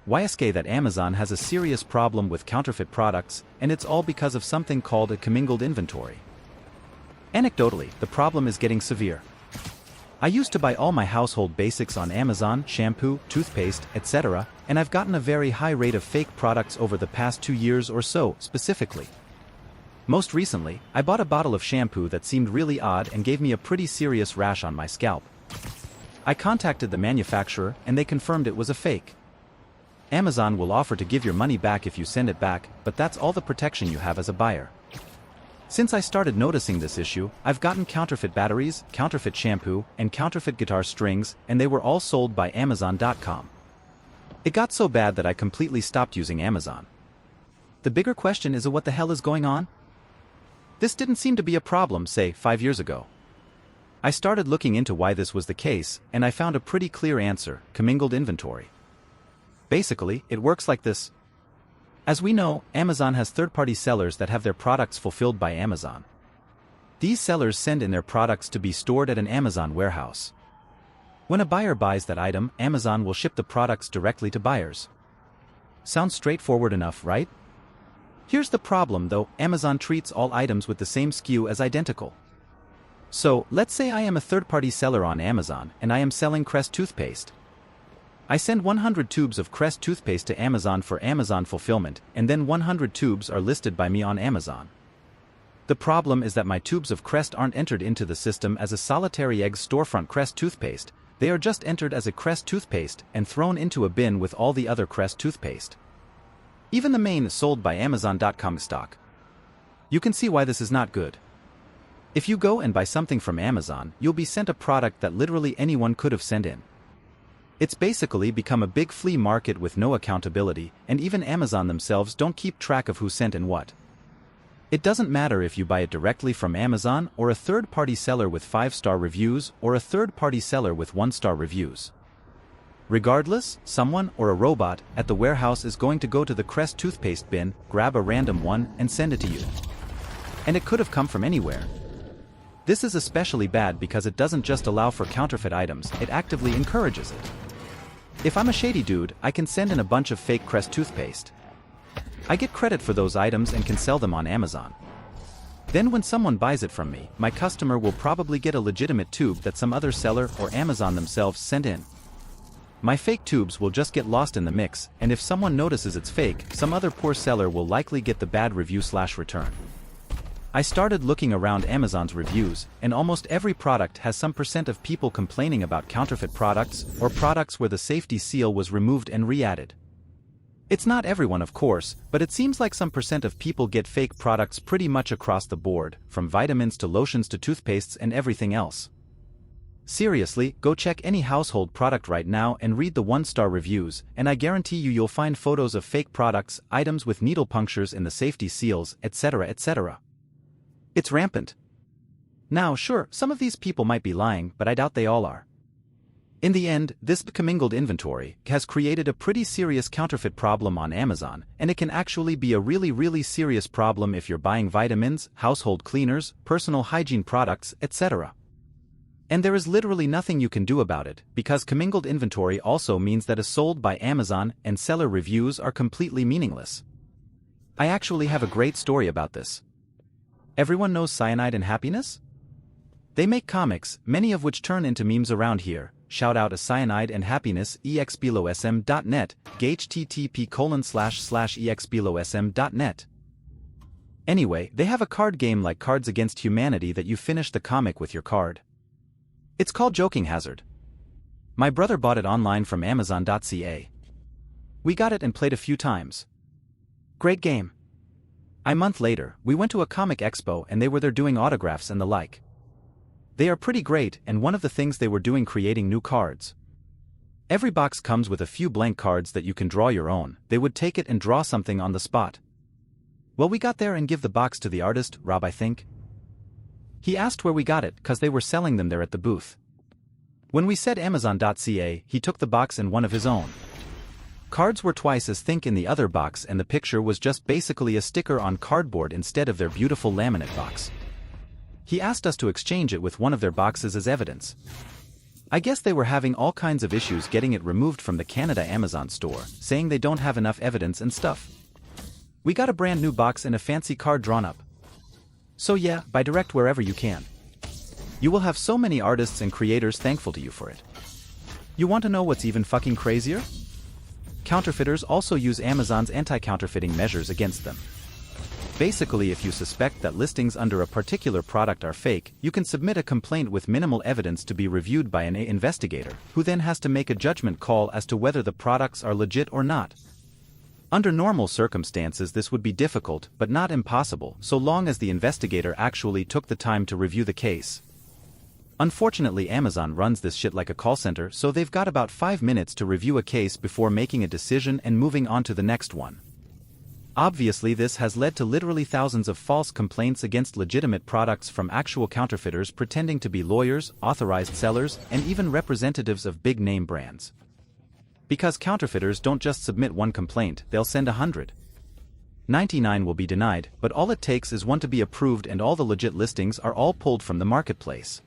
YSK that Amazon has a serious problem with counterfeit products, and it's all because of something called a commingled inventory. Anecdotally, the problem is getting severe. I used to buy all my household basics on Amazon, shampoo, toothpaste, etc., and I've gotten a very high rate of fake products over the past 2 years or so, specifically. Most recently, I bought a bottle of shampoo that seemed really odd and gave me a pretty serious rash on my scalp. I contacted the manufacturer and they confirmed it was a fake. Amazon will offer to give your money back if you send it back, but that's all the protection you have as a buyer. Since I started noticing this issue, I've gotten counterfeit batteries, counterfeit shampoo, and counterfeit guitar strings, and they were all sold by Amazon.com. It got so bad that I completely stopped using Amazon. The bigger question is what the hell is going on? This didn't seem to be a problem, say, 5 years ago. I started looking into why this was the case, and I found a pretty clear answer: commingled inventory. Basically, it works like this. As we know, Amazon has third-party sellers that have their products fulfilled by Amazon. These sellers send in their products to be stored at an Amazon warehouse. When a buyer buys that item, Amazon will ship the products directly to buyers. Sounds straightforward enough, right? Here's the problem though: Amazon treats all items with the same SKU as identical. So, let's say I am a third-party seller on Amazon and I am selling Crest toothpaste. I send 100 tubes of Crest toothpaste to Amazon for Amazon fulfillment, and then 100 tubes are listed by me on Amazon. The problem is that my tubes of Crest aren't entered into the system as a solitary egg storefront Crest toothpaste, they are just entered as a Crest toothpaste and thrown into a bin with all the other Crest toothpaste. Even the main sold by Amazon.com stock. You can see why this is not good. If you go and buy something from Amazon, you'll be sent a product that literally anyone could have sent in. It's basically become a big flea market with no accountability, and even Amazon themselves don't keep track of who sent in what. It doesn't matter if you buy it directly from Amazon or a third-party seller with 5-star reviews or a third-party seller with 1-star reviews. Regardless, someone or a robot at the warehouse is going to go to the Crest toothpaste bin, grab a random one, and send it to you. And it could have come from anywhere. This is especially bad because it doesn't just allow for counterfeit items, it actively encourages it. If I'm a shady dude, I can send in a bunch of fake Crest toothpaste. I get credit for those items and can sell them on Amazon. Then when someone buys it from me, my customer will probably get a legitimate tube that some other seller or Amazon themselves sent in. My fake tubes will just get lost in the mix, and if someone notices it's fake, some other poor seller will likely get the bad review/return. I started looking around Amazon's reviews, and almost every product has some % of people complaining about counterfeit products, or products where the safety seal was removed and re-added. It's not everyone, of course, but it seems like some % of people get fake products pretty much across the board, from vitamins to lotions to toothpastes and everything else. Seriously, go check any household product right now and read the 1-star reviews, and I guarantee you'll find photos of fake products, items with needle punctures in the safety seals, etc., etc. It's rampant. Now, sure, some of these people might be lying, but I doubt they all are. In the end, this commingled inventory has created a pretty serious counterfeit problem on Amazon, and it can actually be a really serious problem if you're buying vitamins, household cleaners, personal hygiene products, etc. And there is literally nothing you can do about it, because commingled inventory also means that a sold by Amazon and seller reviews are completely meaningless. I actually have a great story about this. Everyone knows Cyanide and Happiness? They make comics, many of which turn into memes around here. Shout out to Cyanide and Happiness, explosm.net, http://explosm.net. Anyway, they have a card game like Cards Against Humanity that you finish the comic with your card. It's called Joking Hazard. My brother bought it online from Amazon.ca. We got it and played a few times. Great game. A month later, we went to a comic expo and they were there doing autographs and the like. They are pretty great, and one of the things they were doing creating new cards. Every box comes with a few blank cards that you can draw your own. They would take it and draw something on the spot. Well, we got there and give the box to the artist, Rob I think. He asked where we got it, cause they were selling them there at the booth. When we said Amazon.ca, he took the box and one of his own. Cards were twice as thick in the other box and the picture was just basically a sticker on cardboard instead of their beautiful laminate box. He asked us to exchange it with one of their boxes as evidence. I guess they were having all kinds of issues getting it removed from the Canada Amazon store, saying they don't have enough evidence and stuff. We got a brand new box and a fancy card drawn up. So yeah, buy direct wherever you can. You will have so many artists and creators thankful to you for it. You want to know what's even fucking crazier? Counterfeiters also use Amazon's anti-counterfeiting measures against them. Basically, if you suspect that listings under a particular product are fake, you can submit a complaint with minimal evidence to be reviewed by an investigator, who then has to make a judgment call as to whether the products are legit or not. Under normal circumstances this would be difficult, but not impossible, so long as the investigator actually took the time to review the case. Unfortunately, Amazon runs this shit like a call center, so they've got about 5 minutes to review a case before making a decision and moving on to the next one. Obviously, this has led to literally thousands of false complaints against legitimate products from actual counterfeiters pretending to be lawyers, authorized sellers, and even representatives of big-name brands. Because counterfeiters don't just submit one complaint, they'll send 100. 99 will be denied, but all it takes is one to be approved and all the legit listings are all pulled from the marketplace.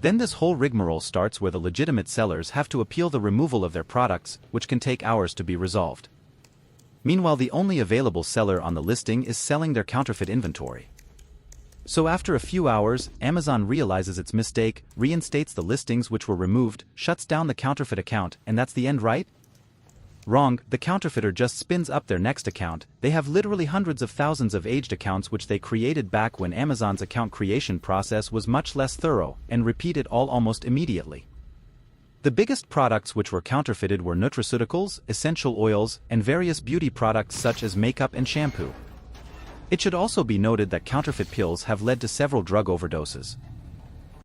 Then this whole rigmarole starts where the legitimate sellers have to appeal the removal of their products, which can take hours to be resolved. Meanwhile, the only available seller on the listing is selling their counterfeit inventory. So after a few hours, Amazon realizes its mistake, reinstates the listings which were removed, shuts down the counterfeit account, and that's the end, right? Wrong, the counterfeiter just spins up their next account. They have literally hundreds of thousands of aged accounts which they created back when Amazon's account creation process was much less thorough, and repeat it all almost immediately. The biggest products which were counterfeited were nutraceuticals, essential oils, and various beauty products such as makeup and shampoo. It should also be noted that counterfeit pills have led to several drug overdoses.